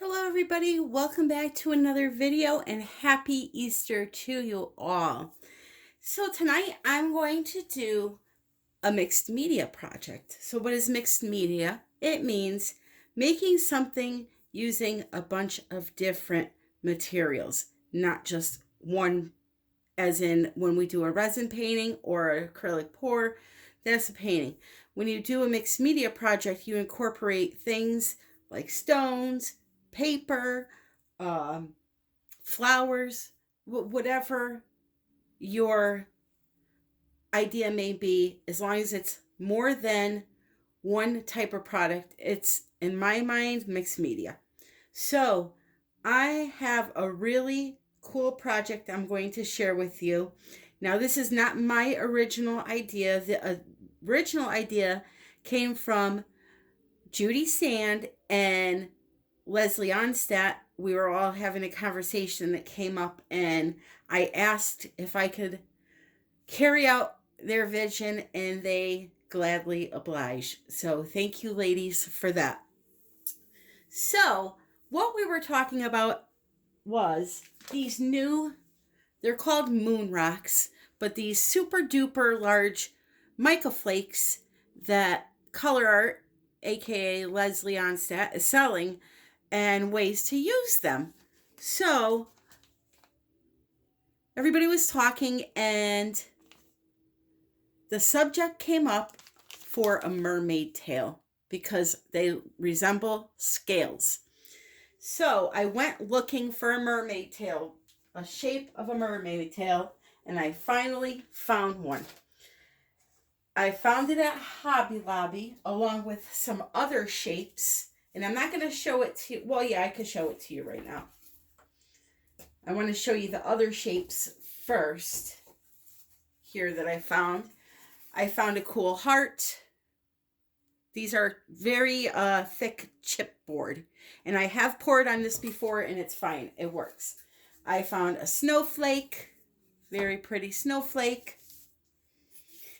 Hello everybody, welcome back to another video and happy Easter to you all. So tonight I'm going to do a mixed media project. So what is mixed media? It means making something using a bunch of different materials, not just one, as in when we do a resin painting or an acrylic pour, that's a painting. When you do a mixed media project, you incorporate things like stones, paper, flowers, whatever your idea may be, as long as it's more than one type of product, it's, in my mind, mixed media. So I have a really cool project I'm going to share with you. Now, this is not my original idea. The original idea came from Judy Sand and Leslie Onstadt. We were all having a conversation that came up, and I asked if I could carry out their vision, and they gladly obliged. So thank you, ladies, for that. So what we were talking about was these new, they're called moon rocks, but these super duper large mica flakes that Color Art, aka Leslie Onstadt, is selling, and ways to use them. So everybody was talking, and the subject came up for a mermaid tail because they resemble scales. So I went looking for a mermaid tail, a shape of a mermaid tail, and I finally found one. I found it at Hobby Lobby along with some other shapes. And I'm not going to show it to you. Well, yeah, I could show it to you right now. I want to show you the other shapes first here that I found. I found a cool heart. These are very thick chipboard. And I have poured on this before, and it's fine. It works. I found a snowflake. Very pretty snowflake.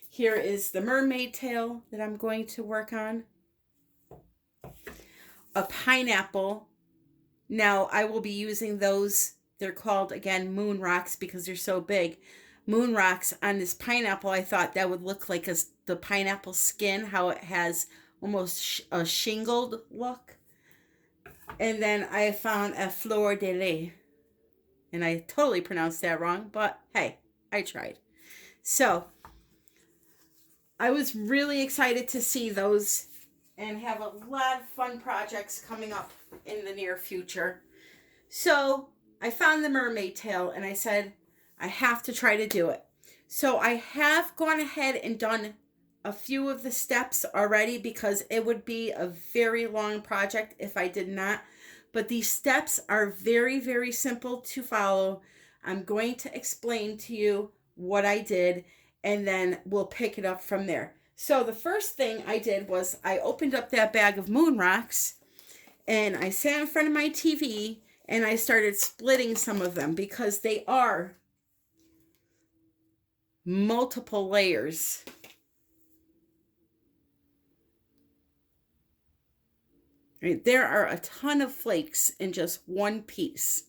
Here is the mermaid tail that I'm going to work on. A pineapple. Now I will be using those. They're called, again, moon rocks because they're so big. Moon rocks on this pineapple. I thought that would look like the pineapple skin, how it has almost a shingled look. And then I found a fleur de lis. And I totally pronounced that wrong, but hey, I tried. So I was really excited to see those and have a lot of fun projects coming up in the near future. So I found the mermaid tail, and I said, I have to try to do it. So I have gone ahead and done a few of the steps already because it would be a very long project if I did not. But these steps are very, very simple to follow. I'm going to explain to you what I did, and then we'll pick it up from there. So the first thing I did was I opened up that bag of moon rocks, and I sat in front of my TV, and I started splitting some of them because they are multiple layers. Right, there are a ton of flakes in just one piece.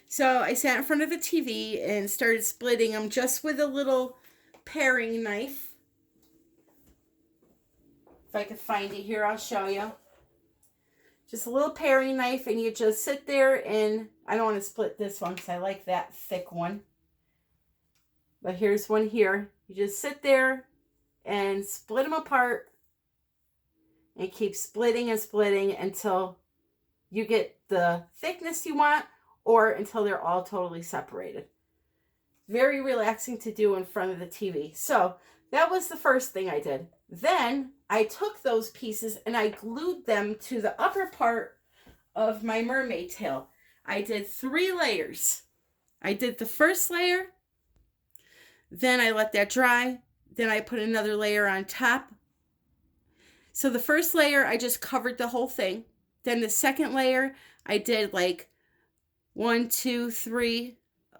So I sat in front of the TV and started splitting them just with a little paring knife. If I could find it here, I'll show you. Just a little paring knife, and you just sit there, and I don't want to split this one because I like that thick one. But here's one here. You just sit there and split them apart and keep splitting and splitting until you get the thickness you want or until they're all totally separated. Very relaxing to do in front of the TV. So that was the first thing I did. Then I took those pieces and I glued them to the upper part of my mermaid tail. I did 3 layers. I did the first layer, then I let that dry, then I put another layer on top. So the first layer, I just covered the whole thing. Then the second layer, I did like 1, 2, 3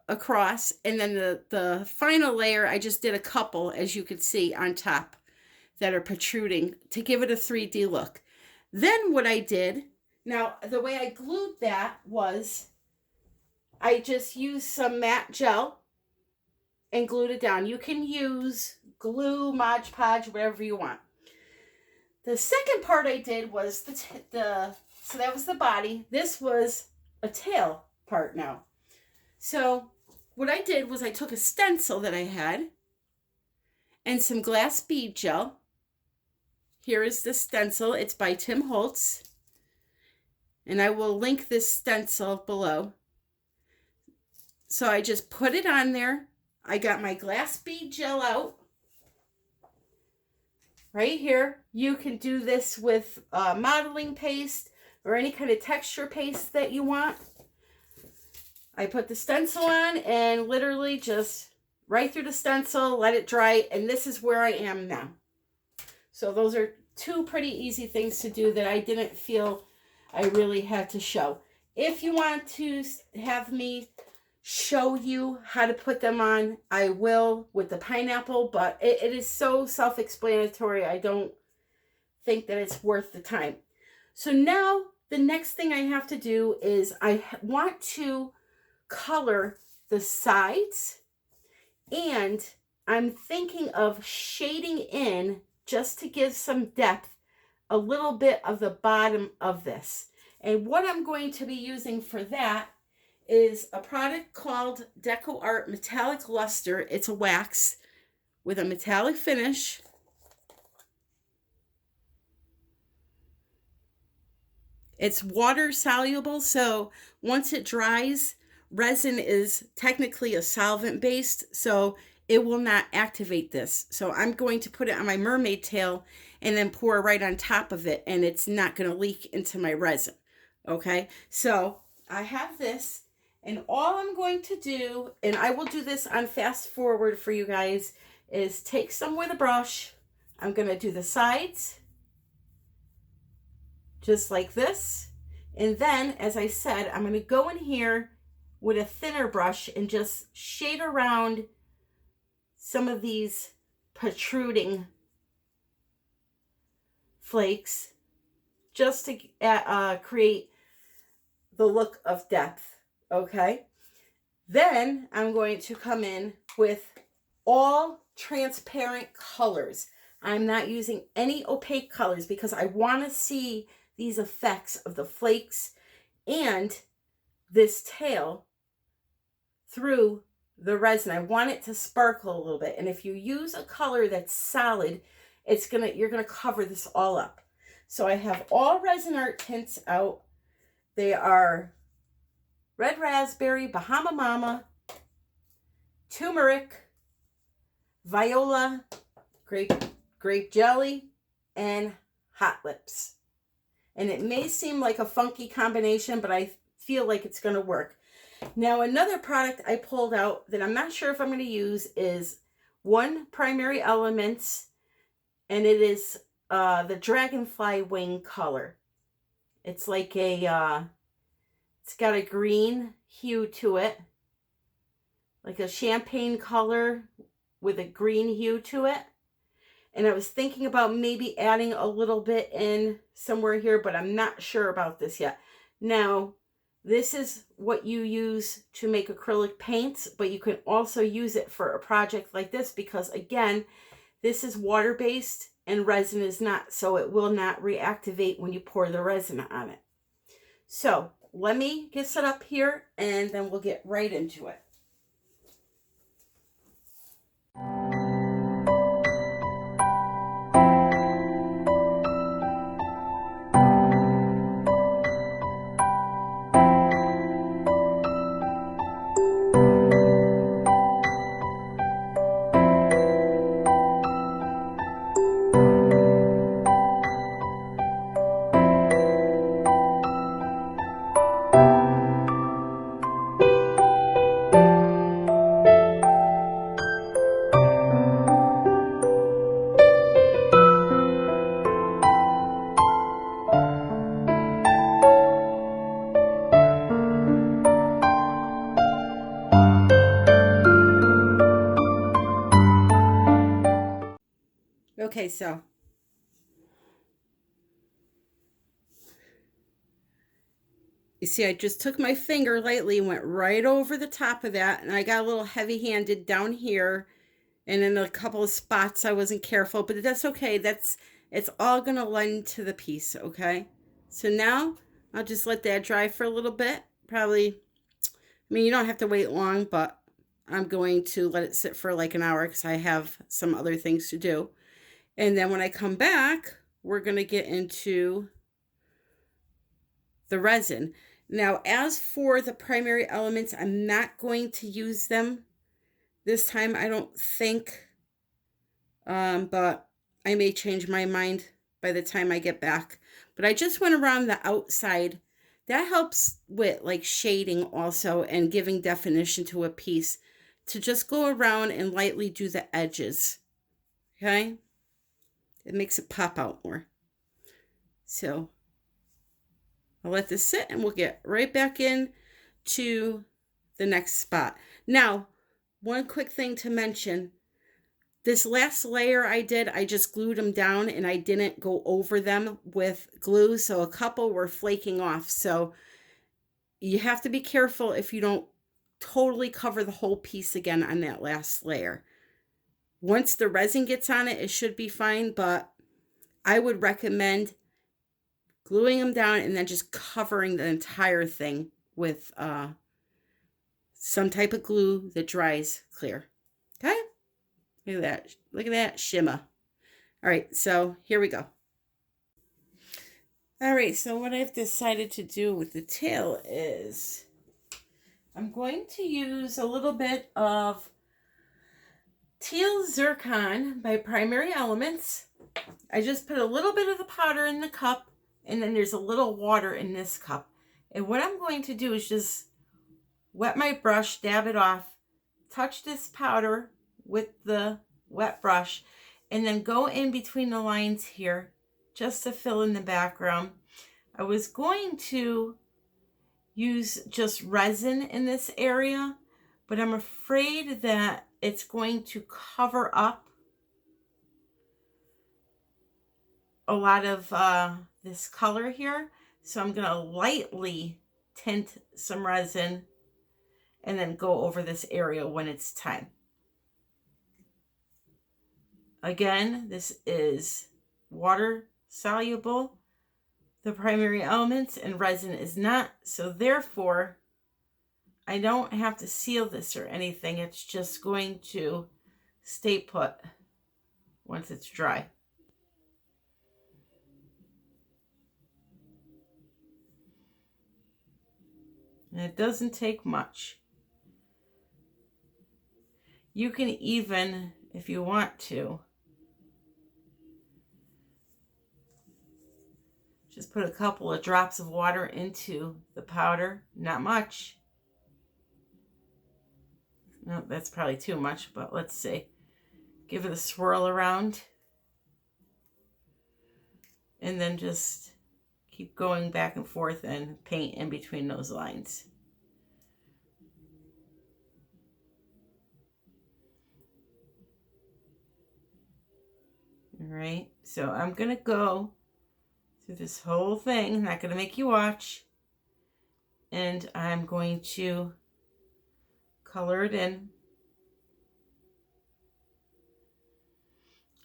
across. And then the final layer, I just did a couple, as you can see, on top that are protruding to give it a 3D look. Then what I did, Now, the way I glued that was I just used some matte gel and glued it down. You can use glue, Mod Podge, whatever you want. The second part I did was so that was the body. This was a tail part now. So what I did was I took a stencil that I had and some glass bead gel. Here is the stencil. It's by Tim Holtz. And I will link this stencil below. So I just put it on there. I got my glass bead gel out. Right here. You can do this with modeling paste or any kind of texture paste that you want. I put the stencil on and literally just right through the stencil, let it dry, and this is where I am now. So those are two pretty easy things to do that I didn't feel I really had to show. If you want to have me show you how to put them on, I will with the pineapple, but it is so self-explanatory. I don't think that it's worth the time. So now the next thing I have to do is I want to color the sides, and I'm thinking of shading in just to give some depth a little bit of the bottom of this. And what I'm going to be using for that is a product called Deco Art Metallic Luster. It's a wax with a metallic finish. It's water soluble, so once it dries, resin is technically a solvent based, so it will not activate this. So I'm going to put it on my mermaid tail and then pour right on top of it, and it's not going to leak into my resin. Okay, so I have this, and all I'm going to do, and I will do this on fast forward for you guys, is take some with a brush. I'm going to do the sides just like this, and then, as I said, I'm going to go in here with a thinner brush and just shade around some of these protruding flakes just to create the look of depth. Okay, then I'm going to come in with all transparent colors. I'm not using any opaque colors because I want to see these effects of the flakes and this tail through the resin. I want it to sparkle a little bit, and if you use a color that's solid, you're gonna cover this all up. So I have all Resin Art tints out. They are Red Raspberry, Bahama Mama, Turmeric, Viola, Grape Jelly, and Hot Lips. And it may seem like a funky combination, but I feel like it's going to work. Now, another product I pulled out that I'm not sure if I'm going to use is One Primary Elements, and it is the Dragonfly Wing color. It's like it's got a green hue to it, like a champagne color with a green hue to it. And I was thinking about maybe adding a little bit in somewhere here, but I'm not sure about this yet. Now, this is what you use to make acrylic paints, but you can also use it for a project like this because, again, this is water-based and resin is not, so it will not reactivate when you pour the resin on it. So let me get set up here and then we'll get right into it. Okay, so You see, I just took my finger lightly and went right over the top of that, and I got a little heavy-handed down here, and in a couple of spots I wasn't careful, but that's okay. It's all gonna lend to the piece, okay? So now I'll just let that dry for a little bit. Probably, I mean, you don't have to wait long, but I'm going to let it sit for like an hour because I have some other things to do. And then when I come back, we're gonna get into the resin. Now, as for the primary elements, I'm not going to use them this time, I don't think. But I may change my mind by the time I get back. But I just went around the outside. That helps with like shading also and giving definition to a piece. To just go around and lightly do the edges. Okay? It makes it pop out more. So I'll let this sit and we'll get right back in to the next spot. Now, one quick thing to mention. This last layer I did, I just glued them down and I didn't go over them with glue. So a couple were flaking off. So you have to be careful if you don't totally cover the whole piece again on that last layer. Once the resin gets on it, it should be fine. But I would recommend gluing them down and then just covering the entire thing with some type of glue that dries clear. Okay? Look at that. Look at that shimmer. All right, so here we go. All right, so what I've decided to do with the tail is I'm going to use a little bit of Teal Zircon by Primary Elements. I just put a little bit of the powder in the cup, and then there's a little water in this cup. And what I'm going to do is just wet my brush, dab it off, touch this powder with the wet brush, and then go in between the lines here just to fill in the background. I was going to use just resin in this area, but I'm afraid that it's going to cover up a lot of this color here. So I'm going to lightly tint some resin and then go over this area when it's time. Again, this is water soluble, the Primary Elements, and resin is not. So therefore, I don't have to seal this or anything. It's just going to stay put once it's dry. And it doesn't take much. You can even, if you want to, just put a couple of drops of water into the powder. Not much. No, that's probably too much, but let's see. Give it a swirl around. And then just keep going back and forth and paint in between those lines. All right, so I'm going to go through this whole thing. I'm not going to make you watch. And I'm going to color it in.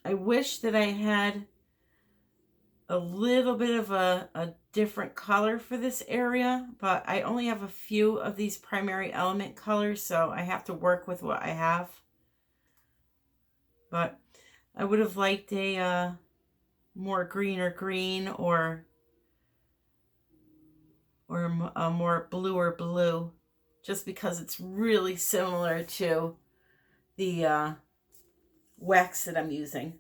I wish that I had a little bit of a different color for this area, but I only have a few of these primary element colors, so I have to work with what I have. But I would have liked a more greener green or a more bluer blue, just because it's really similar to the wax that I'm using,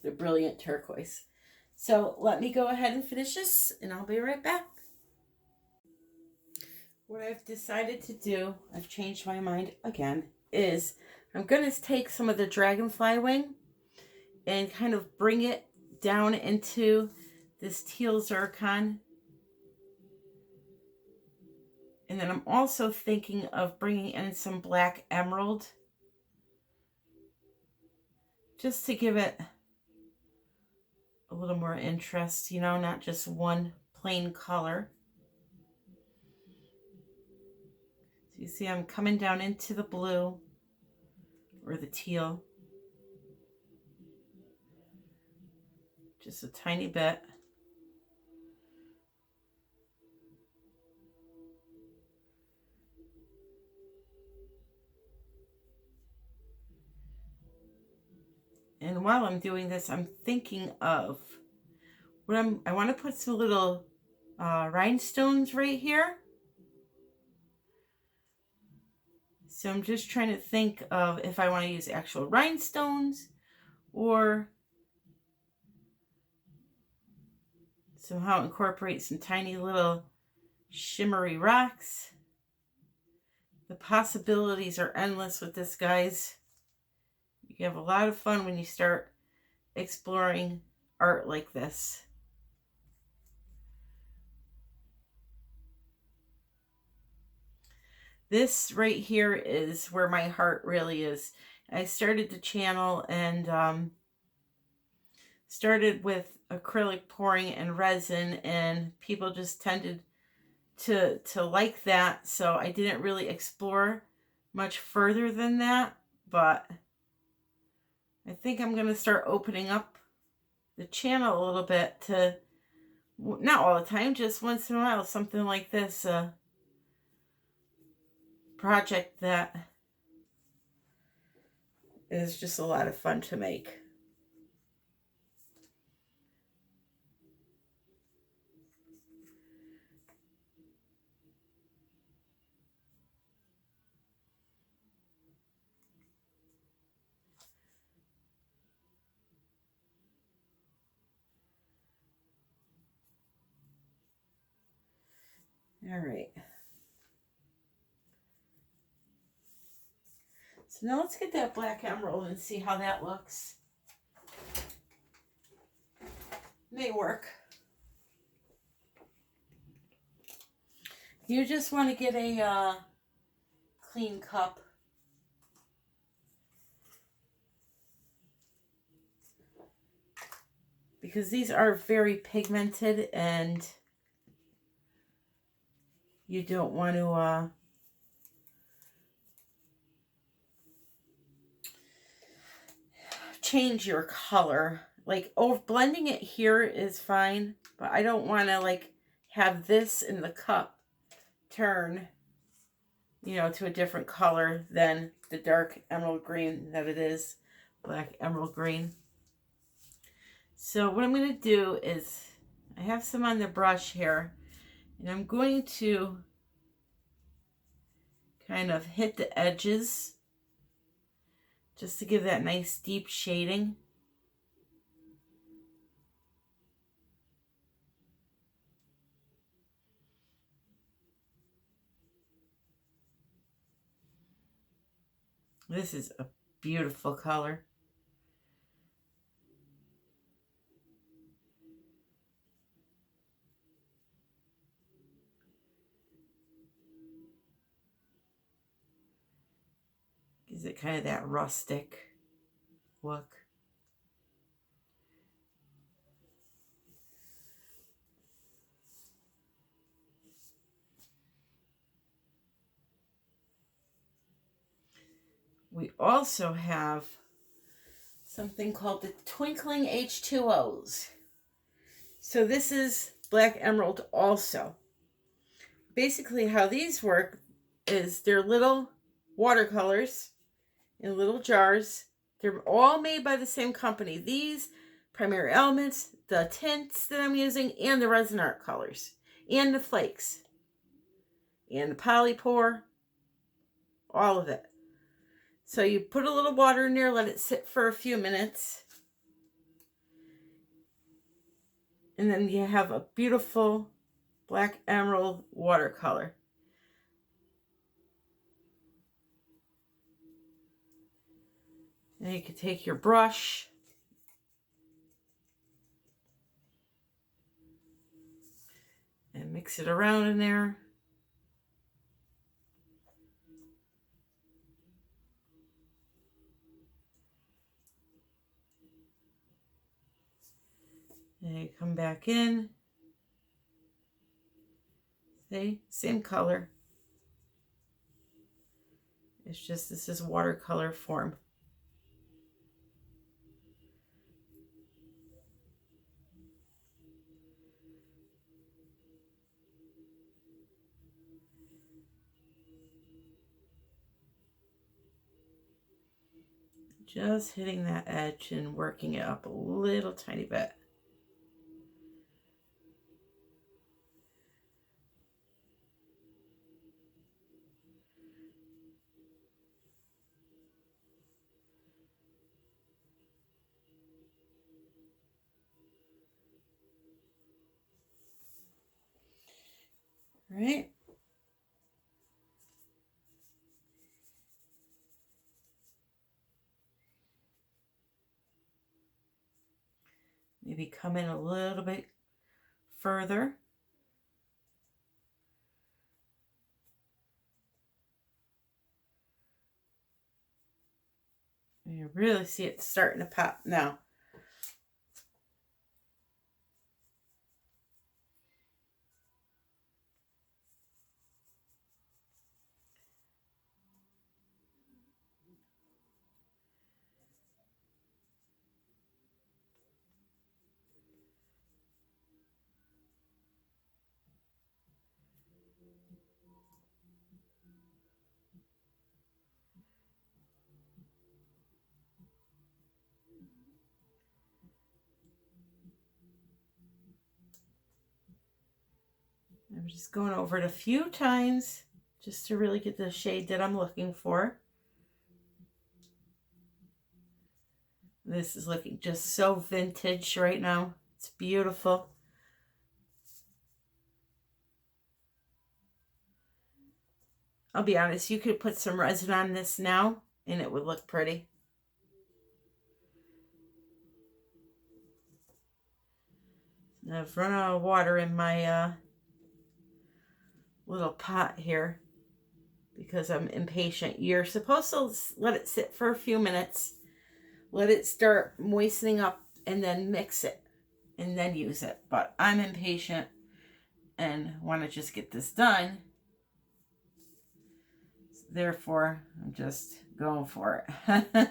the Brilliant Turquoise. So let me go ahead and finish this, and I'll be right back. What I've decided to do, I've changed my mind again, is I'm going to take some of the dragonfly wing and kind of bring it down into this teal zircon. And then I'm also thinking of bringing in some black emerald, just to give it a little more interest, you know, not just one plain color. see I'm coming down into the blue or the teal. Just a tiny bit. And while I'm doing this, I'm thinking of what I want to put some little rhinestones right here. So I'm just trying to think of if I want to use actual rhinestones or somehow incorporate some tiny little shimmery rocks. The possibilities are endless with this, guys. You have a lot of fun when you start exploring art like this. This right here is where my heart really is. I started the channel and started with acrylic pouring and resin, and people just tended to like that, so I didn't really explore much further than that, but I think I'm going to start opening up the channel a little bit to, not all the time, just once in a while, something like this, project that is just a lot of fun to make. All right. So now let's get that black emerald and see how that looks. May work. You just want to get a clean cup. Because these are very pigmented and you don't want to change your color. Like, blending it here is fine, but I don't want to like have this in the cup turn, you know, to a different color than the dark emerald green that it is, black emerald green. So what I'm going to do is, I have some on the brush here, and I'm going to kind of hit the edges just to give that nice deep shading. This is a beautiful color. Gives it kind of that rustic look. We also have something called the Twinkling H2Os. So this is black emerald also. Basically how these work is they're little watercolors in little jars. They're all made by the same company. These Primary Elements, the tints that I'm using, and the Rezin Arte Colors, and the flakes, and the polypore, all of it. So you put a little water in there, let it sit for a few minutes, and then you have a beautiful black emerald watercolor. And you can take your brush and mix it around in there. And you come back in. See, same color. It's just, this is watercolor form. Just hitting that edge and working it up a little tiny bit. All right. Maybe come in a little bit further. You really see it starting to pop now. I'm just going over it a few times just to really get the shade that I'm looking for. This is looking just so vintage right now. It's beautiful. I'll be honest, you could put some resin on this now and it would look pretty. I've run out of water in my little pot here because I'm impatient. You're supposed to let it sit for a few minutes, let it start moistening up, and then mix it and then use it. But I'm impatient and want to just get this done. Therefore, I'm just going for it.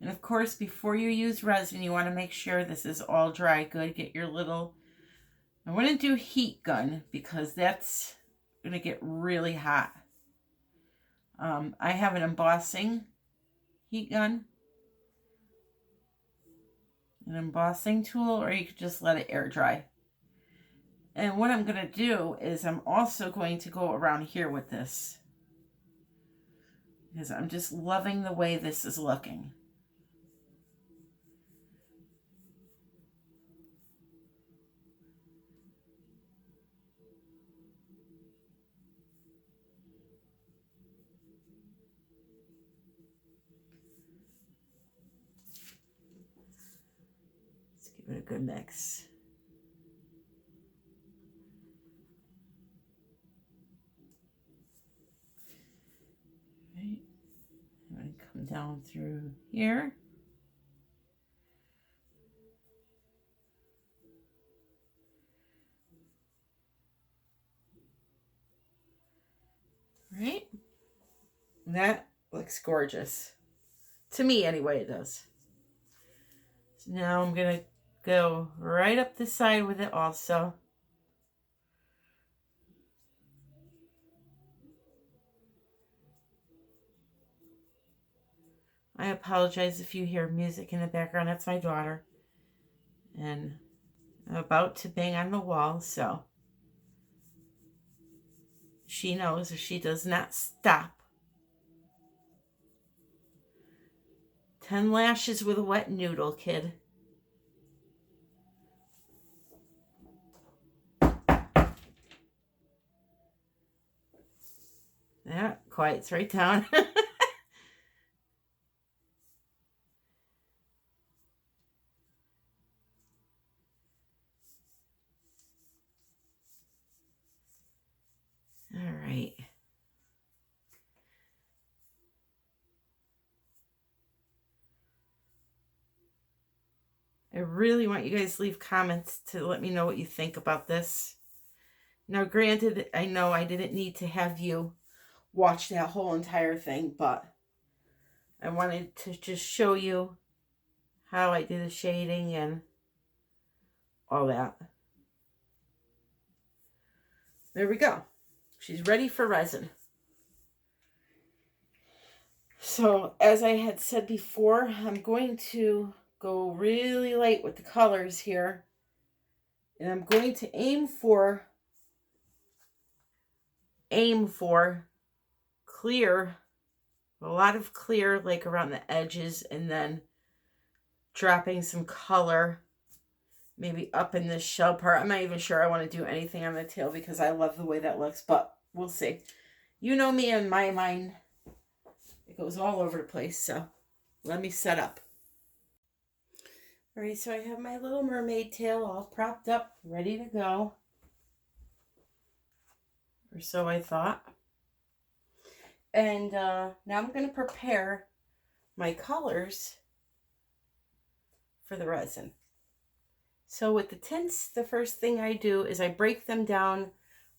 And of course, before you use resin, you want to make sure this is all dry good. Get your little, I want to do heat gun because that's going to get really hot. I have an embossing heat gun, an embossing tool, or you could just let it air dry. And what I'm going to do is I'm also going to go around here with this because I'm just loving the way this is looking. Give it a good mix. Right. I'm going to come down through here. Right. That looks gorgeous. To me, anyway, it does. So now I'm going to go right up the side with it also. I apologize if you hear music in the background. That's my daughter. And I'm about to bang on the wall, so she knows if she does not stop. 10 lashes with a wet noodle, kid. Yeah, quiets right down. All right. I really want you guys to leave comments to let me know what you think about this. Now, granted, I know I didn't need to have you watch that whole entire thing, but I wanted to just show you how I do the shading and all that. There we go. She's ready for resin. So, as I had said before, I'm going to go really light with the colors here. And I'm going to aim for clear, a lot of clear, like around the edges, and then dropping some color maybe up in this shell part. I'm not even sure I want to do anything on the tail because I love the way that looks, but we'll see. You know me, in my mind, it goes all over the place, so let me set up. All right, so I have my little mermaid tail all propped up, ready to go. Or so I thought. And now I'm going to prepare my colors for the resin. So with the tints, the first thing I do is I break them down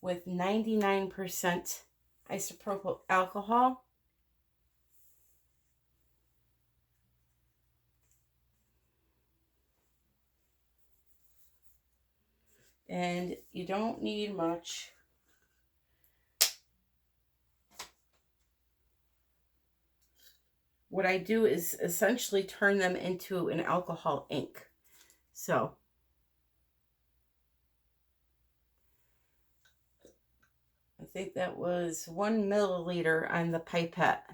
with 99% isopropyl alcohol. And you don't need much. What I do is essentially turn them into an alcohol ink. So I think that was 1 milliliter on the pipette.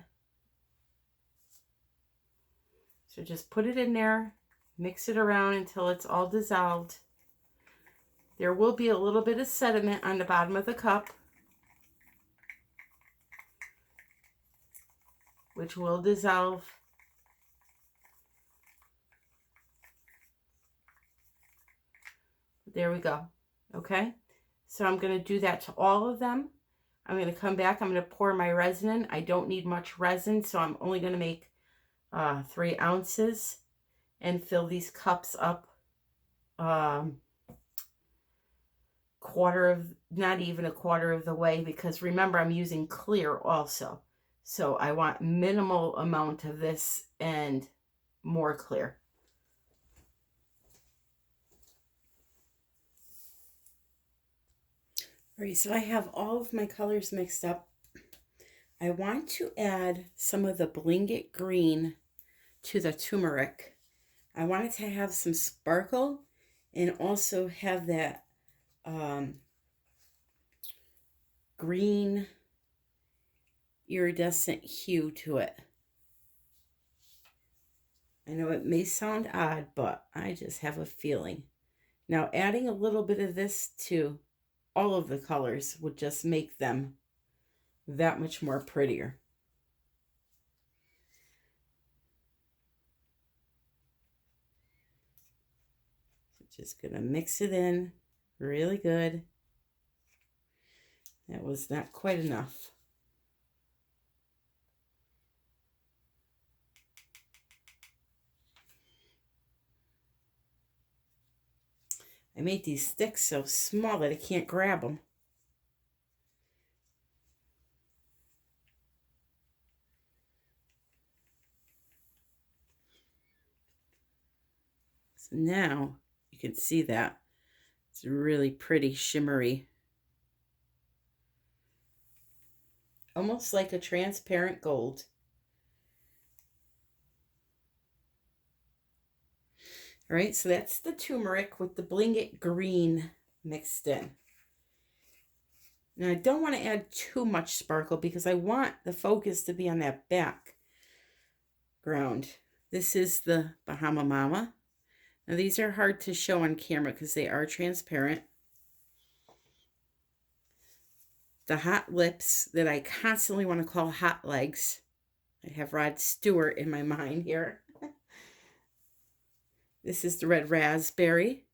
So just put it in there, mix it around until it's all dissolved. There will be a little bit of sediment on the bottom of the cup, which will dissolve. There we go. Okay, so I'm going to do that to all of them. I'm going to come back. I'm going to pour my resin in. I don't need much resin, so I'm only going to make 3 ounces and fill these cups up not even a quarter of the way, because remember, I'm using clear also. So I want minimal amount of this and more clear. All right, so I have all of my colors mixed up. I want to add some of the Blanket Green to the turmeric. I want it to have some sparkle and also have that green iridescent hue to it. I know it may sound odd, but I just have a feeling. Now, adding a little bit of this to all of the colors would just make them that much more prettier. So just gonna mix it in really good. That was not quite enough. I made these sticks so small that I can't grab them. So now you can see that it's really pretty shimmery. Almost like a transparent gold. All right, so that's the turmeric with the Blanket Green mixed in. Now I don't want to add too much sparkle because I want the focus to be on that background. This is the Bahama Mama. Now these are hard to show on camera because they are transparent. The Hot Lips that I constantly want to call Hot Legs. I have Rod Stewart in my mind here. This is the Red Raspberry.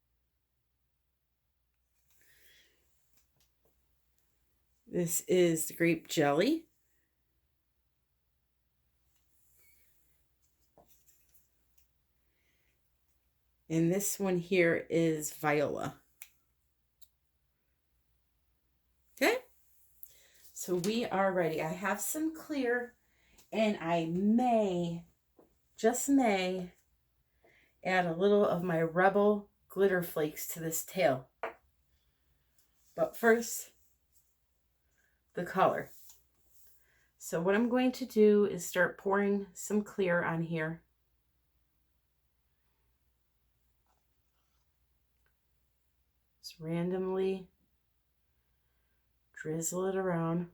This is the Grape Jelly. And this one here is Viola. Okay, so we are ready. I have some clear, and I may, just may, add a little of my Rebel glitter flakes to this tail. But first, the color. So what I'm going to do is start pouring some clear on here. Just randomly drizzle it around.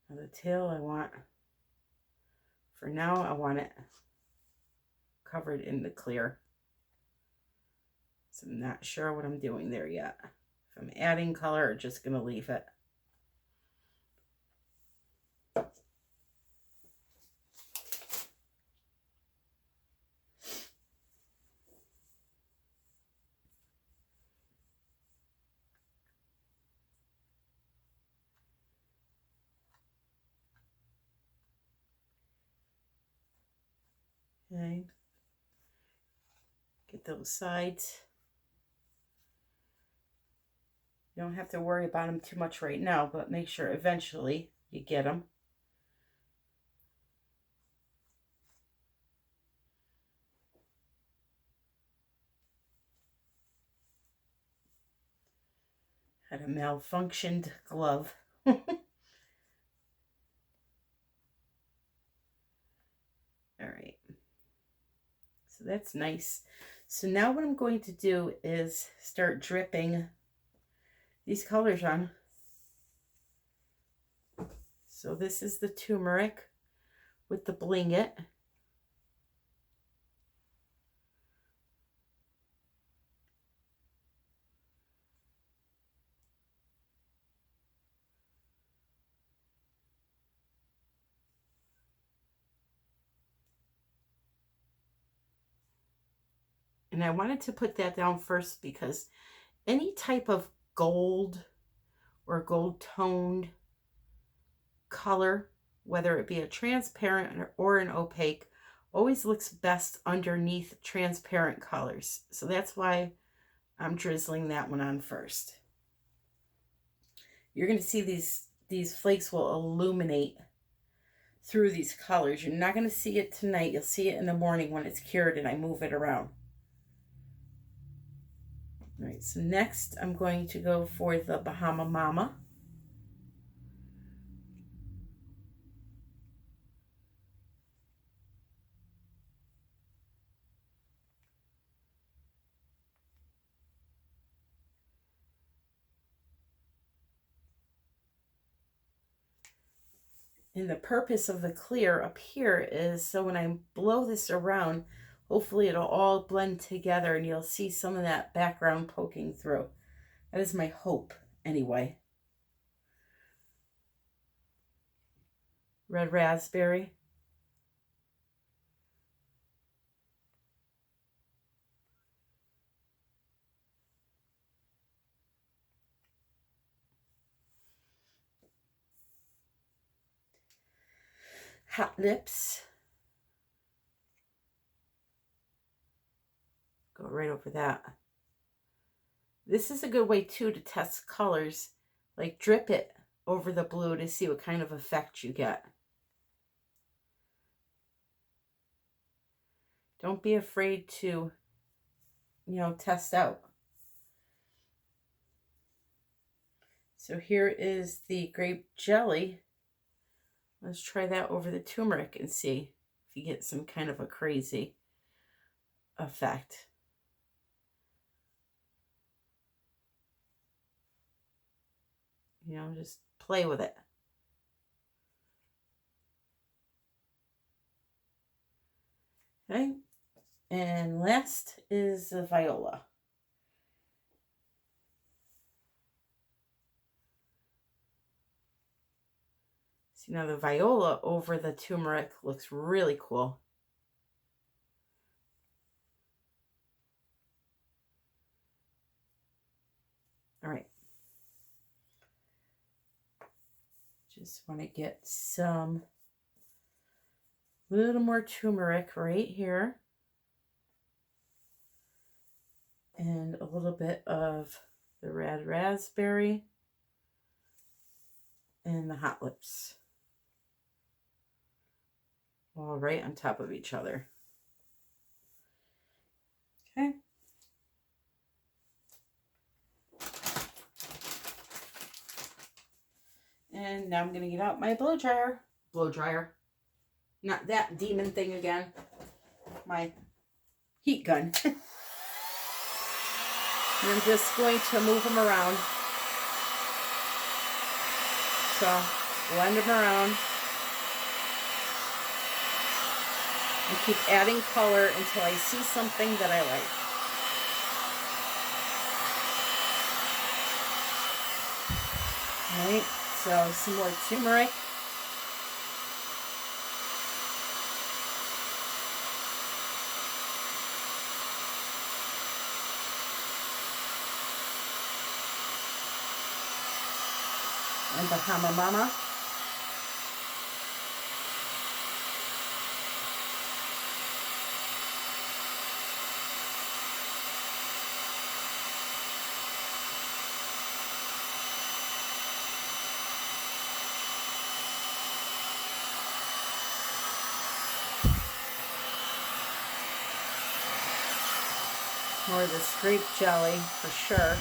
Now the tail I want, for now I want it covered in the clear. So I'm not sure what I'm doing there yet. If I'm adding color or just gonna leave it. Okay. Get those sides. You don't have to worry about them too much right now, but make sure eventually you get them. Had a malfunctioned glove. All right. So that's nice. So now what I'm going to do is start dripping these colors on. So this is the turmeric with the bling it. And I wanted to put that down first because any type of gold or gold toned color, whether it be a transparent or an opaque, always looks best underneath transparent colors. So that's why I'm drizzling that one on first. You're going to see these flakes will illuminate through these colors. You're not going to see it tonight. You'll see it in the morning when it's cured and I move it around. All right, so next I'm going to go for the Bahama Mama. And the purpose of the clear up here is so when I blow this around, hopefully it'll all blend together and you'll see some of that background poking through. That is my hope, anyway. Red raspberry. Hot lips. Go right over that. This is a good way too to test colors. Like drip it over the blue to see what kind of effect you get. Don't be afraid to, test out. So here is the grape jelly. Let's try that over the turmeric and see if you get some kind of a crazy effect. Just play with it. Okay, and last is the viola. See, now the viola over the turmeric looks really cool. Just want to get some little more turmeric right here. And a little bit of the red raspberry and the hot lips. All right on top of each other. Okay. And now I'm going to get out my blow dryer. Blow dryer. Not that demon thing again. My heat gun. And I'm just going to move them around. So, blend them around. And keep adding color until I see something that I like. All right, so some more turmeric. And the Hamamama. More of this grape jelly for sure.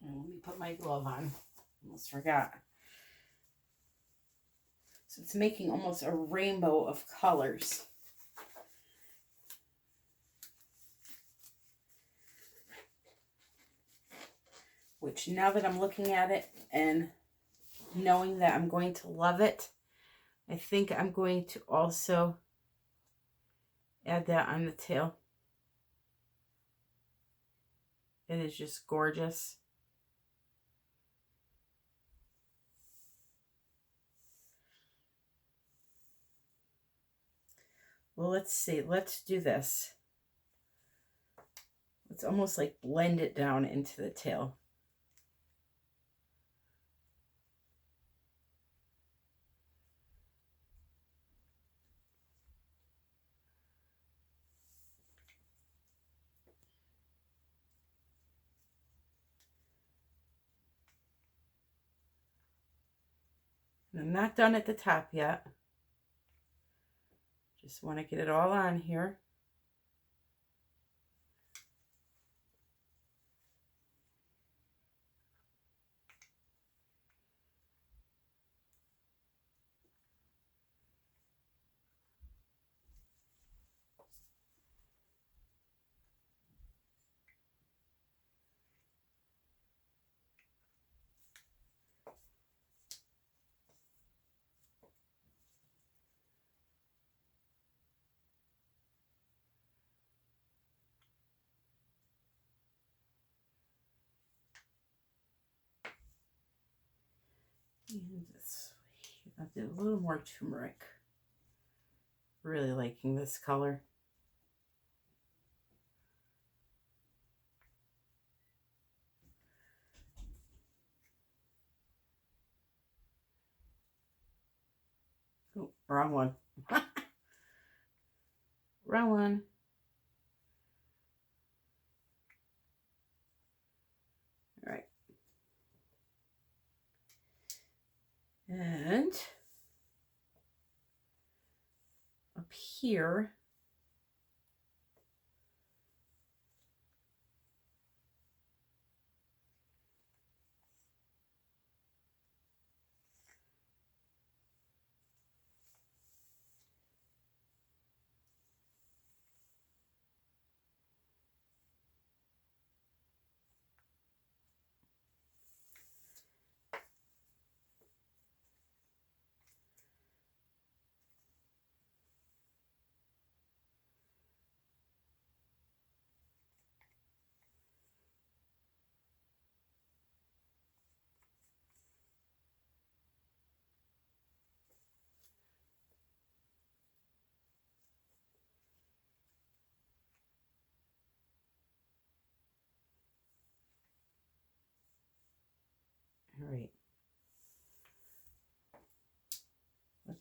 Let me put my glove on. Almost forgot. So it's making almost a rainbow of colors. Which now that I'm looking at it and knowing that I'm going to love it, I think I'm going to also add that on the tail. It is just gorgeous. Well, let's see. Let's do this. Let's almost like blend it down into the tail. And I'm not done at the top yet. Just want to get it all on here. And this, I'll do a little more turmeric. Really liking this color. Oh, wrong one. Wrong one. All right. And up here,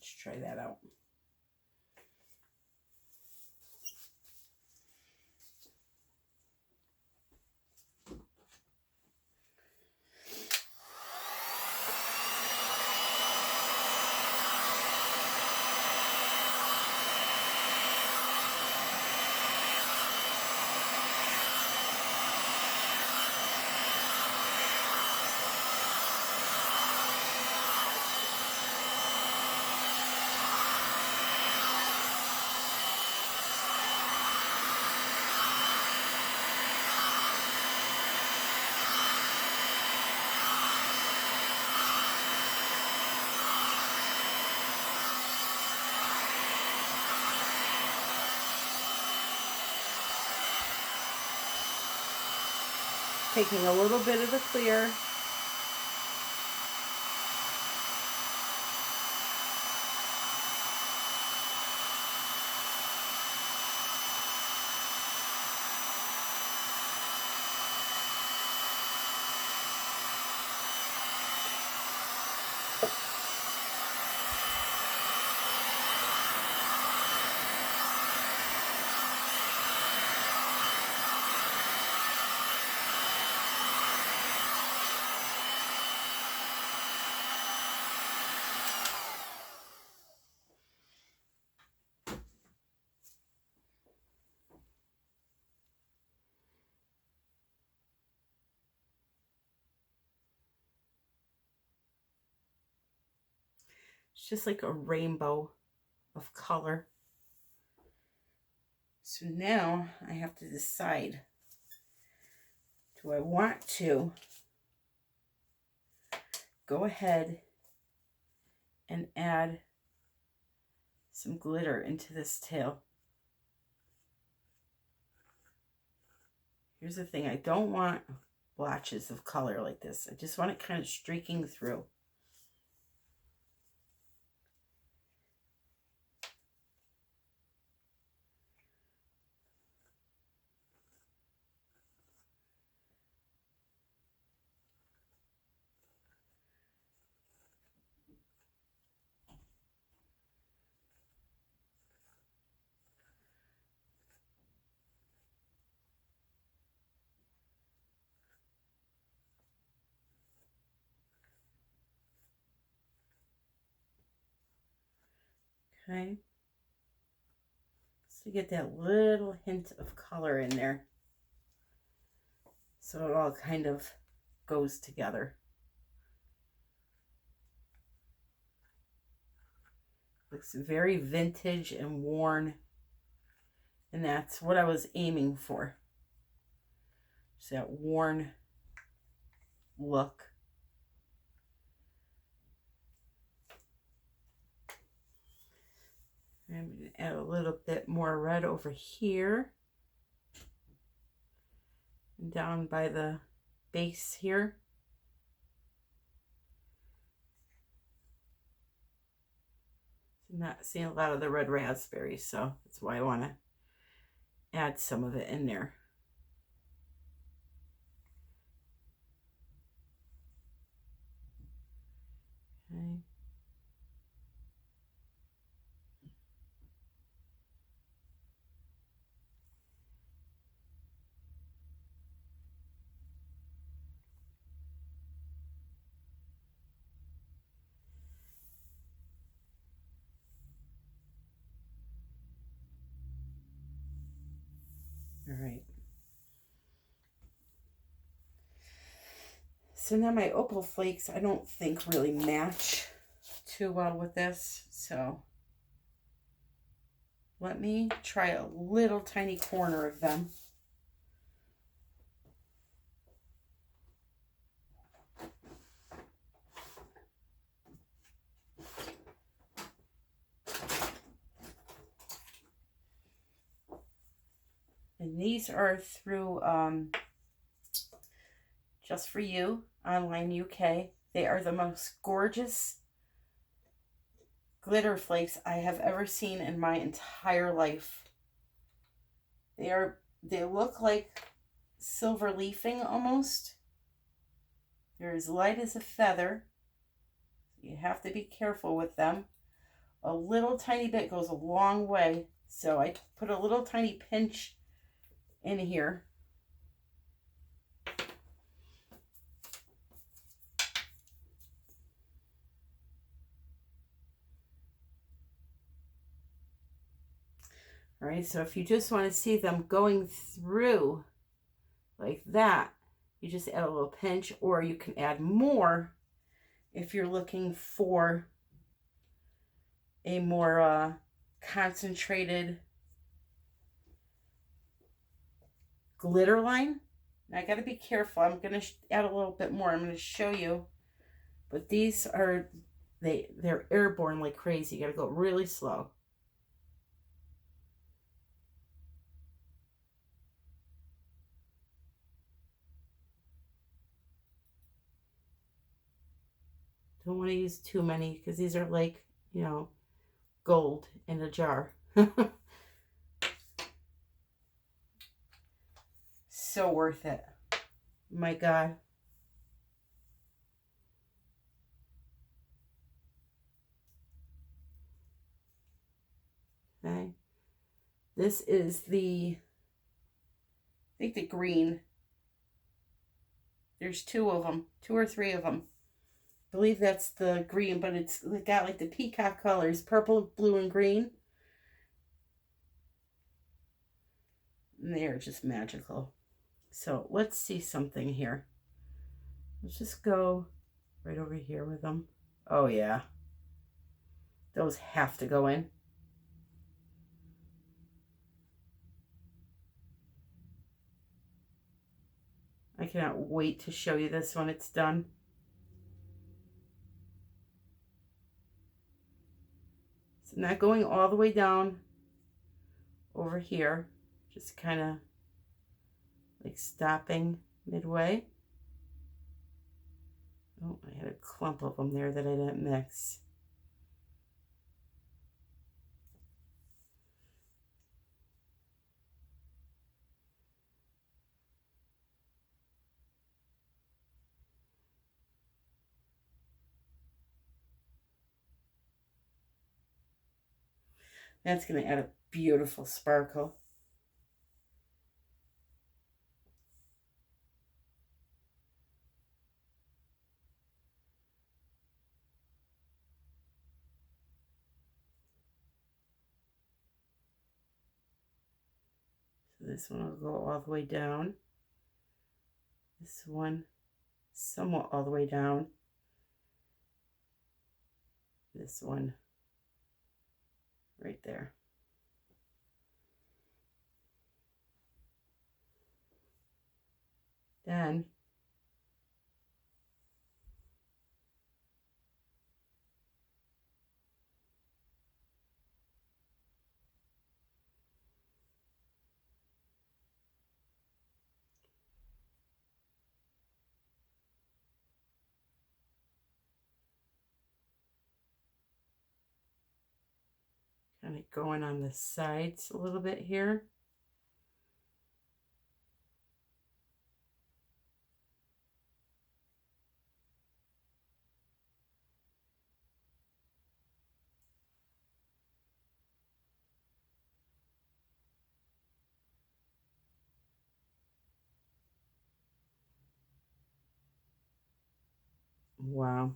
Let's try that out. Taking a little bit of the clear. It's just like a rainbow of color. So now I have to decide, do I want to go ahead and add some glitter into this tail? Here's the thing, I don't want blotches of color like this. I just want it kind of streaking through. Okay, so you get that little hint of color in there, so it all kind of goes together. Looks very vintage and worn, and that's what I was aiming for. Just that worn look. I'm going to add a little bit more red over here. And down by the base here. I'm not seeing a lot of the red raspberry, so that's why I want to add some of it in there. Okay. All right. So now my opal flakes, I don't think really match too well with this. So let me try a little tiny corner of them. And these are through Just For You, online UK. They are the most gorgeous glitter flakes I have ever seen in my entire life. They look like silver leafing almost. They're as light as a feather. You have to be careful with them, A little tiny bit goes a long way. So I put a little tiny pinch in here. All right, so if you just want to see them going through like that, you just add a little pinch, or you can add more if you're looking for a more concentrated glitter line. Now I got to be careful. I'm going to add a little bit more. I'm going to show you. But these are, they're airborne like crazy. You got to go really slow. Don't want to use too many because these are like, you know, gold in a jar. So worth it. My God. Okay. This is the, I think the green. There's two of them, 2 or 3 of them. I believe that's the green, but it's got like the peacock colors, purple, blue, and green. And they are just magical. So let's see something here. Let's just go right over here with them. Oh yeah. Those have to go in. I cannot wait to show you this when it's done. So not going all the way down over here, just kind of like stopping midway. Oh, I had a clump of them there that I didn't mix. That's going to add a beautiful sparkle. So this one will go all the way down. This one somewhat all the way down. This one right there. Then kind of going on the sides a little bit here. Wow.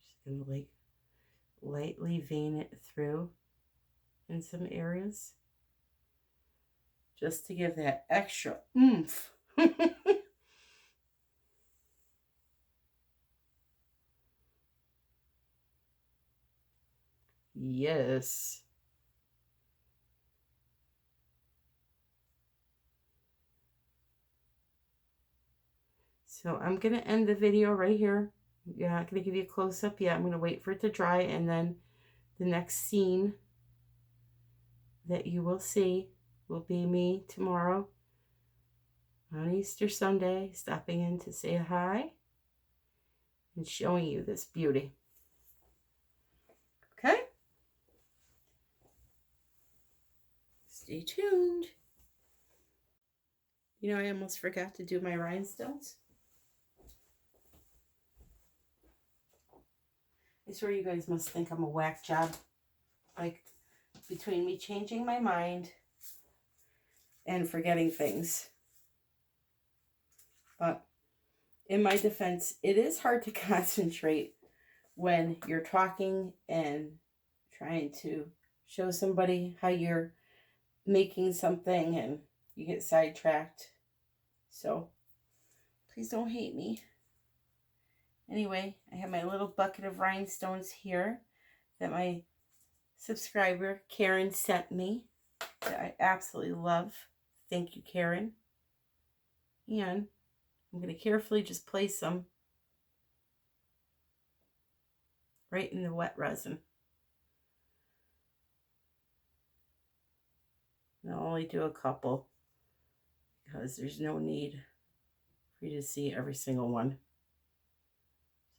Just gonna like lightly vein it through in some areas just to give that extra oomph. Yes. So I'm going to end the video right here. Yeah, I'm going to give you a close-up. Yeah, I'm going to wait for it to dry, and then the next scene that you will see will be me tomorrow on Easter Sunday, stopping in to say hi and showing you this beauty. Okay? Stay tuned. You know, I almost forgot to do my rhinestones. I swear you guys must think I'm a whack job. Like, between me changing my mind and forgetting things. But in my defense, it is hard to concentrate when you're talking and trying to show somebody how you're making something and you get sidetracked. So please don't hate me. Anyway, I have my little bucket of rhinestones here that my subscriber Karen sent me that I absolutely love. Thank you, Karen. And I'm going to carefully just place them right in the wet resin. And I'll only do a couple because there's no need for you to see every single one.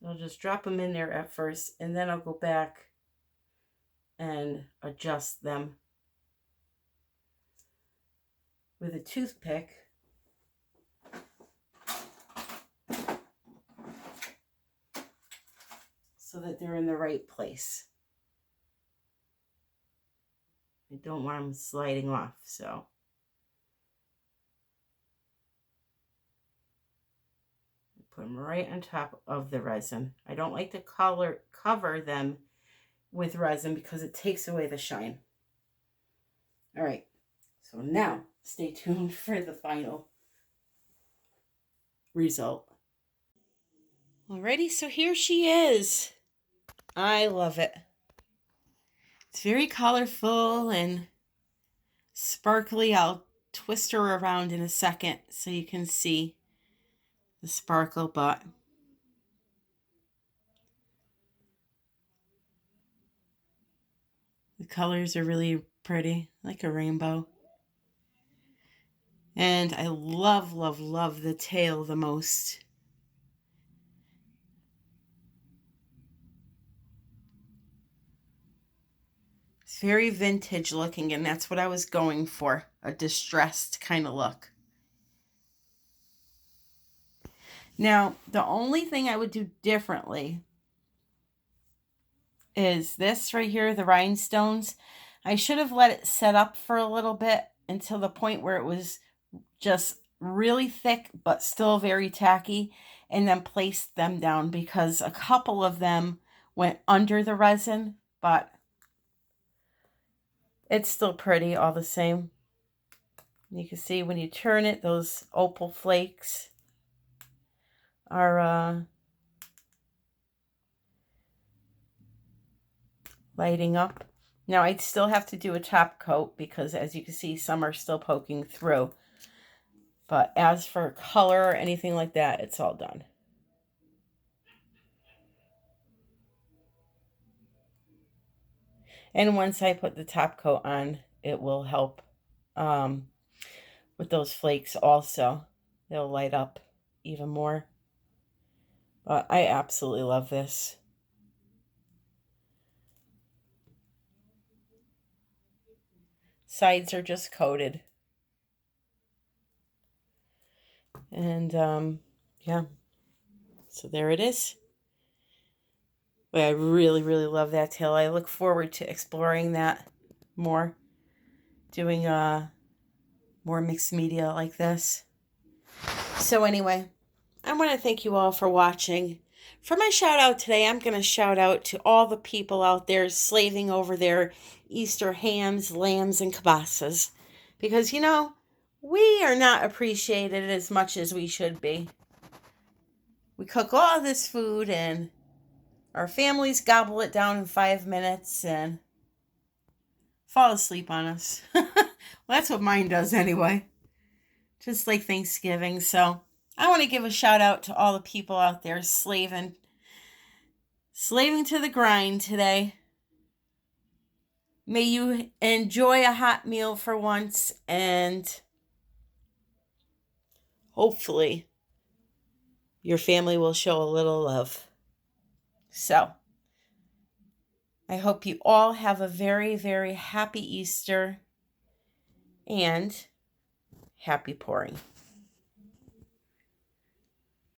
So I'll just drop them in there at first, and then I'll go back and adjust them with a toothpick so that they're in the right place. I don't want them sliding off, so. Put them right on top of the resin. I don't like to cover them with resin because it takes away the shine. All right, so now stay tuned for the final result. Alrighty, so here she is. I love it. It's very colorful and sparkly. I'll twist her around in a second so you can see the sparkle, but the colors are really pretty, like a rainbow. And I love, love, love the tail the most. It's very vintage looking, and that's what I was going for, a distressed kind of look. Now, the only thing I would do differently is this right here, the rhinestones. I should have let it set up for a little bit until the point where it was just really thick but still very tacky, and then placed them down because a couple of them went under the resin, but it's still pretty all the same. You can see when you turn it, those opal flakes are lighting up. Now I'd still have to do a top coat because, as you can see, some are still poking through. But as for color or anything like that, it's all done. And once I put the top coat on, it will help with those flakes also. They'll light up even more. But I absolutely love this. Sides are just coated. And yeah, so there it is. But I really, really love that tail. I look forward to exploring that more, doing more mixed media like this. So anyway, I want to thank you all for watching. For my shout out today, I'm going to shout out to all the people out there slaving over their Easter hams, lambs, and kielbasa's. Because, you know, we are not appreciated as much as we should be. We cook all this food and our families gobble it down in 5 minutes and fall asleep on us. Well, that's what mine does anyway. Just like Thanksgiving. So I want to give a shout out to all the people out there slaving to the grind today. May you enjoy a hot meal for once, and hopefully your family will show a little love. So, I hope you all have a very, very happy Easter and happy pouring.